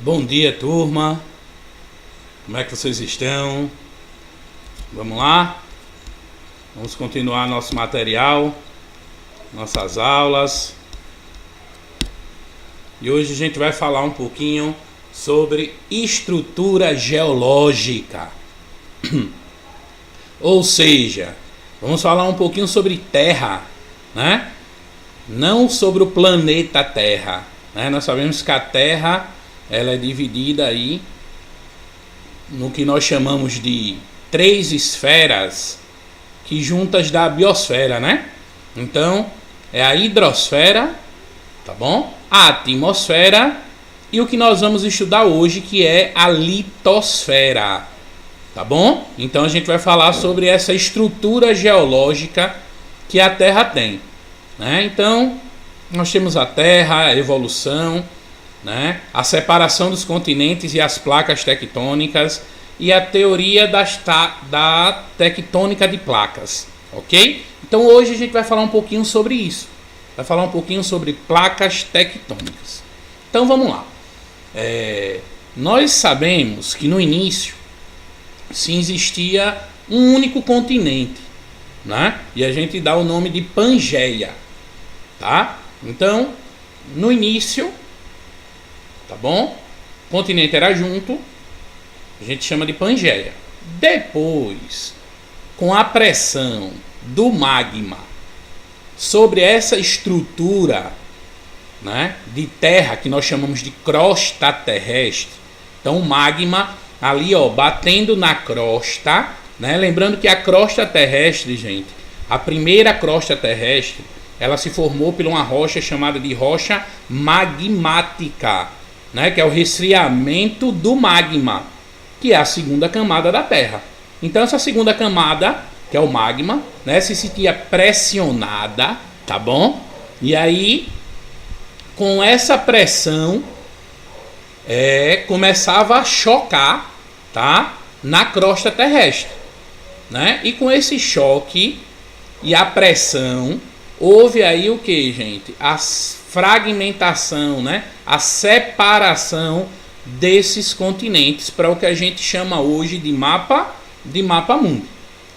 Bom dia, turma. Como é que vocês estão? Vamos lá? Vamos continuar nosso material, nossas aulas. E hoje a gente vai falar um pouquinho sobre estrutura geológica. Ou seja, vamos falar um pouquinho sobre Terra, né? Não sobre o planeta Terra, né? Nós sabemos que a Terra ela é dividida aí no que nós chamamos de 3 esferas que juntas dá a biosfera, né? Então, é a hidrosfera, tá bom? A atmosfera e o que nós vamos estudar hoje, que é a litosfera, tá bom? Então a gente vai falar sobre essa estrutura geológica que a Terra tem, né? Então, nós temos a Terra, a evolução, né? A separação dos continentes e as placas tectônicas e a teoria da tectônica de placas, ok? Então hoje a gente vai falar um pouquinho sobre isso, vai falar um pouquinho sobre placas tectônicas. Então vamos lá. Nós sabemos que no início sim existia um único continente, né? E a gente dá o nome de Pangeia, tá? Então no início, tá bom? O continente era junto, a gente chama de Pangeia. Depois, com a pressão do magma sobre essa estrutura, né, de terra que nós chamamos de crosta terrestre, então o magma ali, ó, batendo na crosta, né? Lembrando que a crosta terrestre, gente, a primeira crosta terrestre, ela se formou por uma rocha chamada de rocha magmática, né? Que é o resfriamento do magma, que é a segunda camada da Terra. Então essa segunda camada, que é o magma, né, se sentia pressionada, tá bom? E aí, com essa pressão, começava a chocar, tá, na crosta terrestre, né? E com esse choque e a pressão, houve aí o que, gente? A fragmentação, né? A separação desses continentes para o que a gente chama hoje de mapa mundi,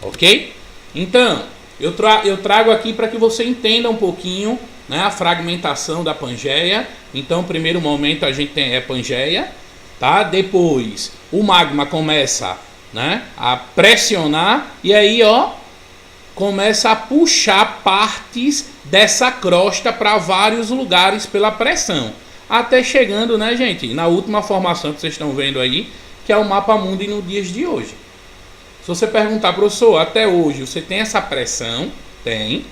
ok? Então, eu trago aqui para que você entenda um pouquinho, né, a fragmentação da Pangeia. Então, no primeiro momento a gente tem Pangeia, tá? Depois o magma começa, né, a pressionar e aí, ó, começa a puxar partes dessa crosta para vários lugares pela pressão, até chegando, né, gente, na última formação que vocês estão vendo aí, que é o mapa mundi nos dias de hoje. Se você perguntar, professor, até hoje você tem essa pressão? Tem.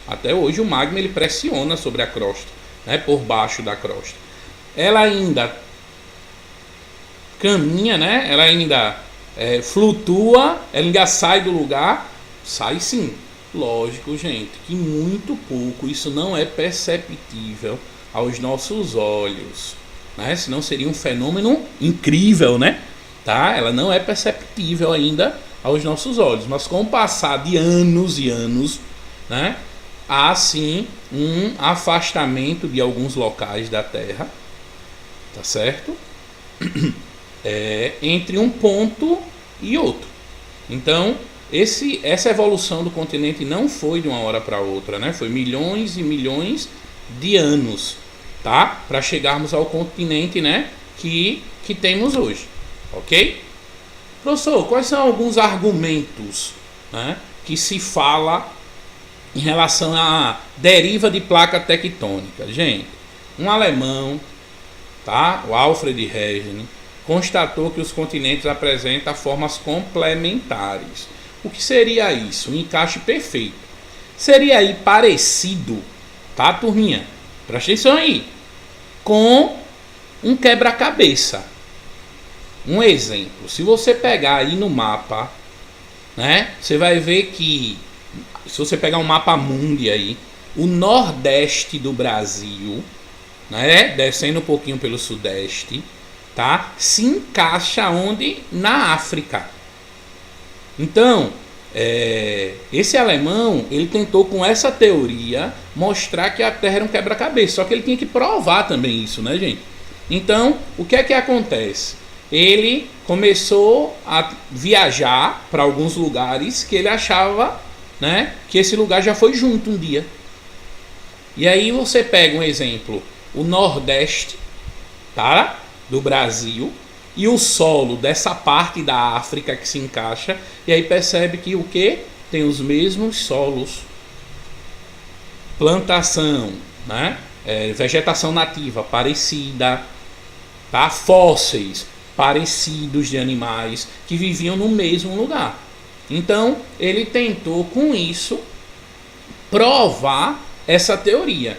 Até hoje o magma ele pressiona sobre a crosta, né, por baixo da crosta. Ela ainda caminha, né? Ela ainda flutua, ela ainda sai do lugar. Sai sim. Lógico, gente, que muito pouco, isso não é perceptível aos nossos olhos, né? Senão seria um fenômeno incrível, né? Tá? Ela não é perceptível ainda aos nossos olhos, mas com o passar de anos e anos, né, há sim um afastamento de alguns locais da Terra, tá certo? Entre um ponto e outro. Então, essa evolução do continente não foi de uma hora para outra, né? Foi milhões e milhões de anos, tá? Para chegarmos ao continente, né, que temos hoje, ok? Professor, quais são alguns argumentos, né, que se fala em relação à deriva de placa tectônica? Gente, um alemão, tá, o Alfred Wegener, constatou que os continentes apresentam formas complementares. O que seria isso? Um encaixe perfeito. Seria aí parecido, tá, turminha? Presta atenção aí. Com um quebra-cabeça. Um exemplo. Se você pegar aí no mapa, né, você vai ver que, se você pegar um mapa mundi aí, o nordeste do Brasil, né, descendo um pouquinho pelo sudeste, tá, se encaixa onde? Na África. Então, esse alemão, ele tentou com essa teoria mostrar que a Terra era um quebra-cabeça, só que ele tinha que provar também isso, né, gente? Então, o que é que acontece? Ele começou a viajar para alguns lugares que ele achava, né, que esse lugar já foi junto um dia. E aí você pega um exemplo, o Nordeste, tá, do Brasil, e o solo dessa parte da África que se encaixa, e aí percebe que o que? Tem os mesmos solos. Plantação, né? Vegetação nativa parecida, tá? Fósseis parecidos de animais que viviam no mesmo lugar. Então, ele tentou com isso provar essa teoria,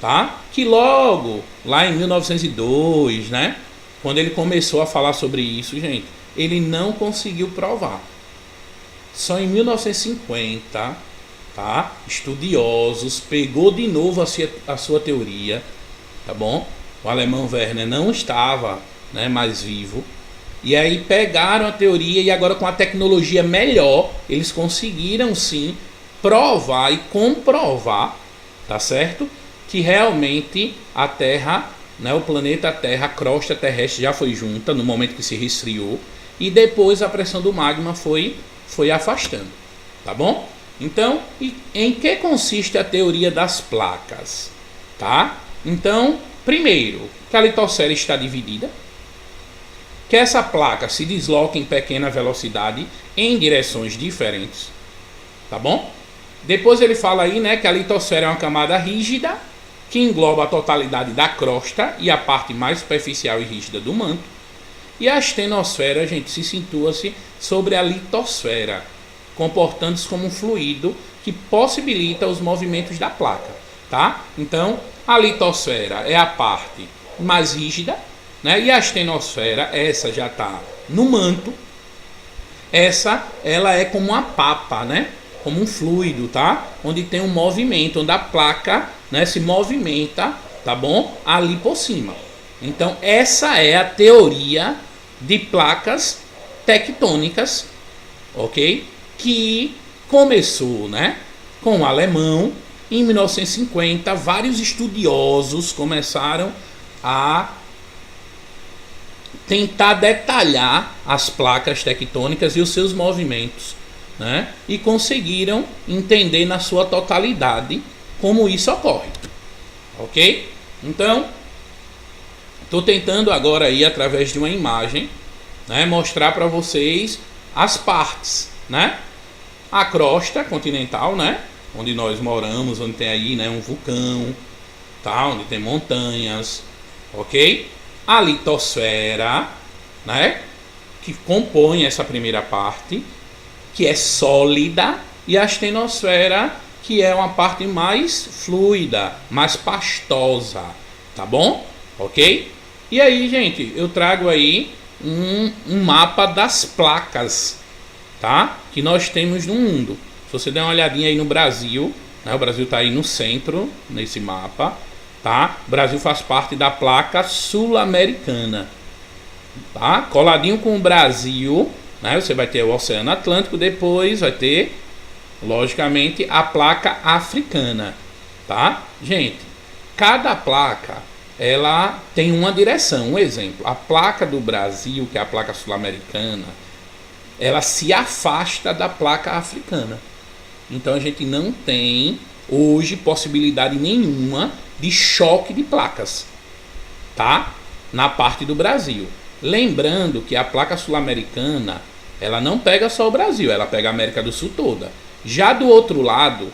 tá? Que logo lá em 1902, né, quando ele começou a falar sobre isso, gente, ele não conseguiu provar. Só em 1950, tá? Estudiosos pegou de novo a sua teoria, tá bom? O alemão Werner não estava, né, mais vivo. E aí pegaram a teoria e agora com a tecnologia melhor, eles conseguiram sim provar e comprovar, tá certo? Que realmente a Terra, né, o planeta Terra, a crosta terrestre já foi junta no momento que se resfriou e depois a pressão do magma foi afastando, tá bom? Então, em que consiste a teoria das placas, tá? Então, primeiro, que a litosfera está dividida, que essa placa se desloca em pequena velocidade em direções diferentes, tá bom? Depois ele fala aí, né, que a litosfera é uma camada rígida que engloba a totalidade da crosta e a parte mais superficial e rígida do manto. E a astenosfera, gente, se situa-se sobre a litosfera, comportando-se como um fluido que possibilita os movimentos da placa, tá? Então, a litosfera é a parte mais rígida, né? E a astenosfera, essa já está no manto. Ela é como uma papa, né? Como um fluido, tá? Onde tem um movimento, onde a placa, né, se movimenta, tá bom? Ali por cima. Então, essa é a teoria de placas tectônicas, ok? Que começou, né, com o alemão. Em 1950, vários estudiosos começaram a tentar detalhar as placas tectônicas e os seus movimentos, né? E conseguiram entender na sua totalidade como isso ocorre, ok? Então, estou tentando agora aí através de uma imagem, né, mostrar para vocês as partes, né? A crosta continental, né, onde nós moramos, onde tem aí, né, um vulcão, tá? Onde tem montanhas, ok? A litosfera, né, que compõe essa primeira parte, que é sólida, e a astenosfera, que é uma parte mais fluida, mais pastosa, tá bom? Ok? E aí, gente, eu trago aí um mapa das placas, tá? Que nós temos no mundo. Se você der uma olhadinha aí no Brasil, né, o Brasil está aí no centro, nesse mapa, tá? O Brasil faz parte da placa sul-americana, tá? Coladinho com o Brasil, né, você vai ter o Oceano Atlântico, depois vai ter, logicamente, a placa africana, tá? Gente, cada placa, ela tem uma direção. Um exemplo, a placa do Brasil, que é a placa sul-americana, ela se afasta da placa africana. Então a gente não tem hoje possibilidade nenhuma de choque de placas, tá? Na parte do Brasil. Lembrando que a placa sul-americana, ela não pega só o Brasil, ela pega a América do Sul toda. Já do outro lado,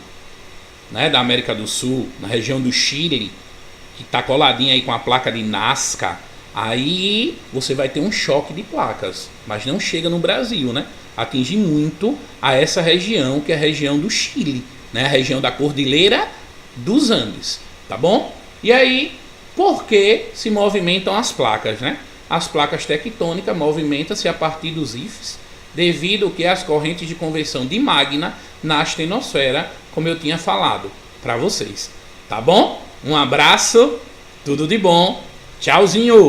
né, da América do Sul, na região do Chile, que está coladinha aí com a placa de Nazca, aí você vai ter um choque de placas, mas não chega no Brasil, né? Atinge muito a essa região, que é a região do Chile, né? A região da Cordilheira dos Andes, tá bom? E aí, por que se movimentam as placas, né? As placas tectônicas movimentam-se a partir dos ifs, devido que as correntes de convecção de magma na astenosfera, como eu tinha falado para vocês, tá bom? Um abraço, tudo de bom, tchauzinho!